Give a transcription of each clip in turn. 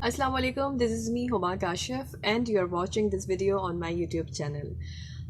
Assalamu alaikum, this is me Huma Kashif and you are watching this video on my YouTube channel.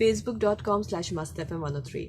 facebook.com/mastfm103.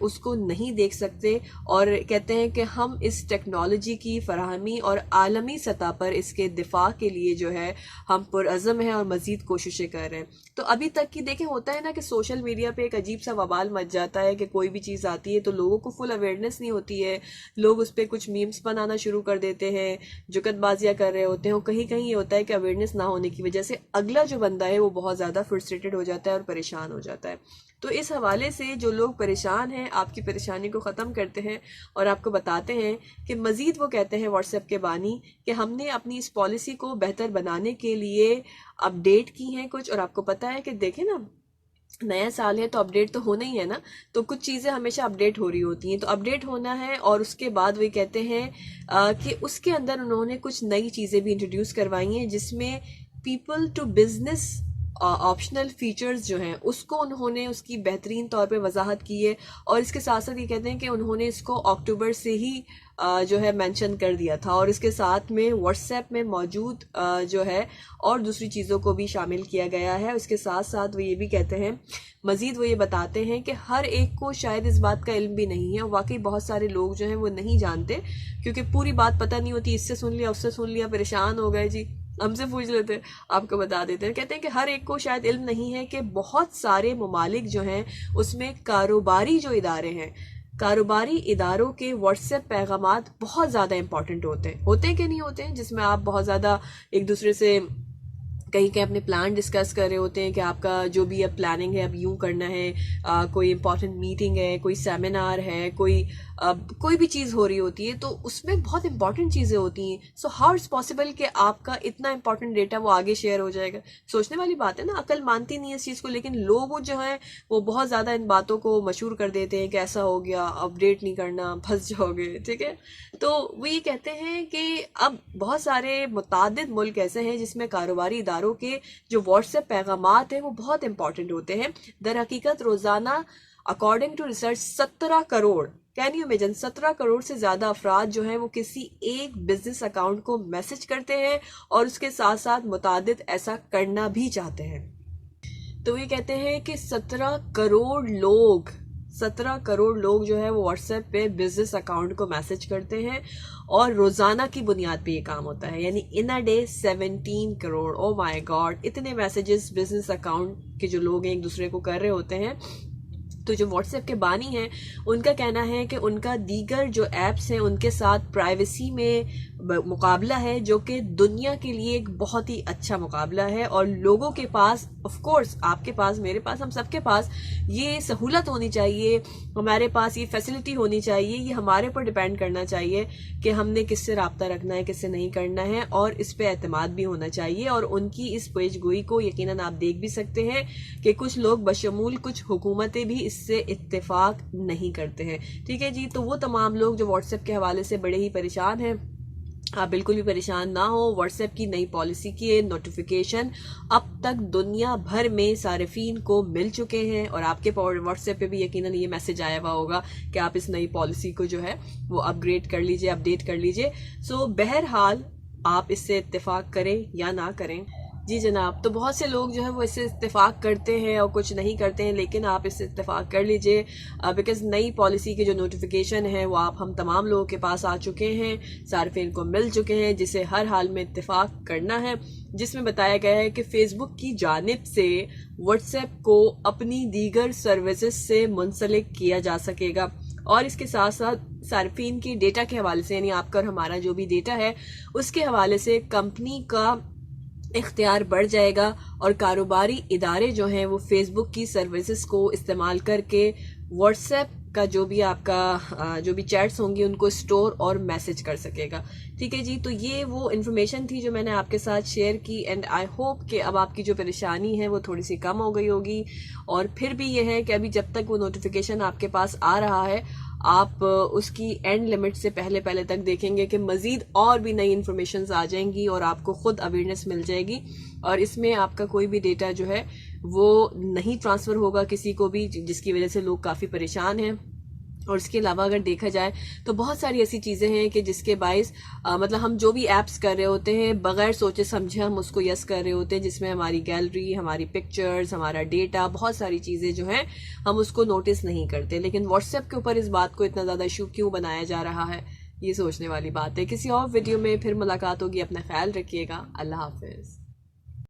اس کو نہیں دیکھ سکتے، اور کہتے ہیں کہ ہم اس ٹیکنالوجی کی فراہمی اور عالمی سطح پر اس کے دفاع کے لیے جو ہے ہم پرعزم ہیں اور مزید کوششیں کر رہے ہیں۔ تو ابھی تک کی دیکھیں ہوتا ہے نا کہ سوشل میڈیا پہ ایک عجیب سا وبال مچ جاتا ہے کہ کوئی بھی چیز آتی ہے تو لوگوں کو فل اویئرنیس نہیں ہوتی ہے، لوگ اس پہ کچھ میمز بنانا شروع کر دیتے ہیں، جگت بازیاں کر رہے ہوتے ہیں، اور کہیں کہیں یہ ہوتا ہے کہ اویئرنیس نہ ہونے کی وجہ سے اگلا جو بندہ ہے وہ بہت زیادہ فرسٹریٹڈ ہو جاتا ہے اور پریشان ہو جاتا ہے۔ تو اس حوالے سے جو لوگ پریشان ہیں آپ کی پریشانی کو ختم کرتے ہیں اور آپ کو بتاتے ہیں کہ مزید وہ کہتے ہیں واٹس ایپ کے بانی کہ ہم نے اپنی اس پالیسی کو بہتر بنانے کے لیے اپڈیٹ کی ہیں کچھ، اور آپ کو پتہ ہے کہ دیکھیں نا نیا سال ہے تو اپڈیٹ تو ہونا ہی ہے نا، تو کچھ چیزیں ہمیشہ اپڈیٹ ہو رہی ہوتی ہیں، تو اپڈیٹ ہونا ہے، اور اس کے بعد وہ کہتے ہیں کہ اس کے اندر انہوں نے کچھ نئی چیزیں بھی انٹروڈیوس کروائی ہیں جس میں people to business optional features جو ہیں اس کو انہوں نے اس کی بہترین طور پہ وضاحت کی ہے، اور اس کے ساتھ ساتھ یہ کہتے ہیں کہ انہوں نے اس کو اکتوبر سے ہی جو ہے مینشن کر دیا تھا، اور اس کے ساتھ میں واٹس ایپ میں موجود جو ہے اور دوسری چیزوں کو بھی شامل کیا گیا ہے۔ اس کے ساتھ ساتھ وہ یہ بھی کہتے ہیں، مزید وہ یہ بتاتے ہیں کہ ہر ایک کو شاید اس بات کا علم بھی نہیں ہے، اور واقعی بہت سارے لوگ جو ہیں وہ نہیں جانتے کیونکہ پوری بات پتہ نہیں ہوتی، اس سے سن لیا اس سے سن لیا پریشان ہو گئے، جی ہم سے پوچھ لیتے ہیں آپ کو بتا دیتے ہیں۔ کہتے ہیں کہ ہر ایک کو شاید علم نہیں ہے کہ بہت سارے ممالک جو ہیں اس میں کاروباری جو ادارے ہیں، کاروباری اداروں کے واٹس ایپ پیغامات بہت زیادہ امپورٹنٹ ہوتے ہیں کہ نہیں ہوتے ہیں، جس میں آپ بہت زیادہ ایک دوسرے سے کہیں اپنے پلان ڈسکس کر رہے ہوتے ہیں کہ آپ کا جو بھی اب پلاننگ ہے اب یوں کرنا ہے، کوئی امپورٹنٹ میٹنگ ہے، کوئی سیمینار ہے، کوئی بھی چیز ہو رہی ہوتی ہے تو اس میں بہت امپورٹنٹ چیزیں ہوتی ہیں۔ سو ہاؤ اٹس پاسبل کہ آپ کا اتنا امپورٹنٹ ڈیٹا وہ آگے شیئر ہو جائے گا؟ سوچنے والی بات ہے نا، عقل مانتی نہیں ہے اس چیز کو، لیکن لوگ جو ہیں وہ بہت زیادہ ان باتوں کو مشہور کر دیتے ہیں کہ ایسا ہو گیا، اپڈیٹ نہیں کرنا، پھنس جاؤ گے، ٹھیک ہے۔ تو وہ یہ کہتے ہیں کہ اب بہت سارے متعدد ملک ایسے ہیں جس میں کاروباری اداروں کے جو واٹس ایپ پیغامات ہیں وہ بہت امپورٹنٹ ہوتے ہیں۔ در حقیقت روزانہ according to research 17 crore, can you imagine, 17 crore سے زیادہ افراد جو ہیں وہ کسی ایک بزنس اکاؤنٹ کو میسج کرتے ہیں، اور اس کے ساتھ ساتھ متعدد ایسا کرنا بھی چاہتے ہیں۔ تو یہ کہتے ہیں کہ 17 کروڑ لوگ جو ہے وہ واٹس ایپ پہ بزنس اکاؤنٹ کو میسج کرتے ہیں، اور روزانہ کی بنیاد پہ یہ کام ہوتا ہے، یعنی in a day 17 crore, oh my God, اتنے میسیجز بزنس اکاؤنٹ کے جو لوگ ہیں ایک دوسرے کو کر رہے ہوتے ہیں۔ تو جو واٹس ایپ کے بانی ہیں ان کا کہنا ہے کہ ان کا دیگر جو ایپس ہیں ان کے ساتھ پرائیویسی میں مقابلہ ہے، جو کہ دنیا کے لیے ایک بہت ہی اچھا مقابلہ ہے، اور لوگوں کے پاس، آف کورس آپ کے پاس، میرے پاس، ہم سب کے پاس یہ سہولت ہونی چاہیے، ہمارے پاس یہ فیسلٹی ہونی چاہیے، یہ ہمارے پر ڈیپینڈ کرنا چاہیے کہ ہم نے کس سے رابطہ رکھنا ہے، کس سے نہیں کرنا ہے، اور اس پہ اعتماد بھی ہونا چاہیے۔ اور ان کی اس پیش گوئی کو یقیناً آپ دیکھ بھی سکتے ہیں کہ کچھ لوگ بشمول کچھ حکومتیں بھی اس سے اتفاق نہیں کرتے ہیں، ٹھیک ہے جی۔ تو وہ تمام لوگ جو واٹس ایپ کے حوالے سے بڑے ہی پریشان ہیں، آپ بالکل بھی پریشان نہ ہو۔ واٹس ایپ کی نئی پالیسی کی نوٹیفیکیشن اب تک دنیا بھر میں صارفین کو مل چکے ہیں، اور آپ کے واٹس ایپ پہ بھی یقیناً یہ میسج آیا ہوا ہوگا کہ آپ اس نئی پالیسی کو جو ہے وہ اپ گریڈ کر لیجئے، اپڈیٹ کر لیجئے۔ سو بہرحال آپ اس سے اتفاق کریں یا نہ کریں، جی جناب، تو بہت سے لوگ جو ہے وہ اس سے اتفاق کرتے ہیں اور کچھ نہیں کرتے ہیں، لیکن آپ اس سے اتفاق کر لیجئے، بیکاز نئی پالیسی کے جو نوٹیفیکیشن ہے وہ ہم تمام لوگوں کے پاس آ چکے ہیں، صارفین کو مل چکے ہیں، جسے ہر حال میں اتفاق کرنا ہے، جس میں بتایا گیا ہے کہ فیس بک کی جانب سے واٹس ایپ کو اپنی دیگر سروسز سے منسلک کیا جا سکے گا، اور اس کے ساتھ ساتھ صارفین کی ڈیٹا کے حوالے سے، یعنی آپ کا اور ہمارا جو بھی ڈیٹا ہے اس کے حوالے سے کمپنی کا اختیار بڑھ جائے گا، اور کاروباری ادارے جو ہیں وہ فیس بک کی سروسز کو استعمال کر کے واٹس ایپ کا جو بھی آپ کا جو بھی چیٹس ہوں گی ان کو سٹور اور میسج کر سکے گا، ٹھیک ہے جی۔ تو یہ وہ انفارمیشن تھی جو میں نے آپ کے ساتھ شیئر کی، اینڈ آئی ہوپ کہ اب آپ کی جو پریشانی ہے وہ تھوڑی سی کم ہو گئی ہوگی، اور پھر بھی یہ ہے کہ ابھی جب تک وہ نوٹیفیکیشن آپ کے پاس آ رہا ہے آپ اس کی اینڈ لمٹ سے پہلے تک دیکھیں گے کہ مزید اور بھی نئی انفارمیشنز آ جائیں گی، اور آپ کو خود اویئرنیس مل جائے گی، اور اس میں آپ کا کوئی بھی ڈیٹا جو ہے وہ نہیں ٹرانسفر ہوگا کسی کو بھی، جس کی وجہ سے لوگ کافی پریشان ہیں۔ اور اس کے علاوہ اگر دیکھا جائے تو بہت ساری ایسی چیزیں ہیں کہ جس کے باعث مطلب ہم جو بھی ایپس کر رہے ہوتے ہیں بغیر سوچے سمجھے ہم اس کو یس کر رہے ہوتے ہیں، جس میں ہماری گیلری، ہماری پکچرز، ہمارا ڈیٹا، بہت ساری چیزیں جو ہیں ہم اس کو نوٹس نہیں کرتے. لیکن واٹس ایپ کے اوپر اس بات کو اتنا زیادہ ایشو کیوں بنایا جا رہا ہے، یہ سوچنے والی بات ہے. کسی اور ویڈیو میں پھر ملاقات ہوگی. اپنا خیال رکھیے گا. اللہ حافظ.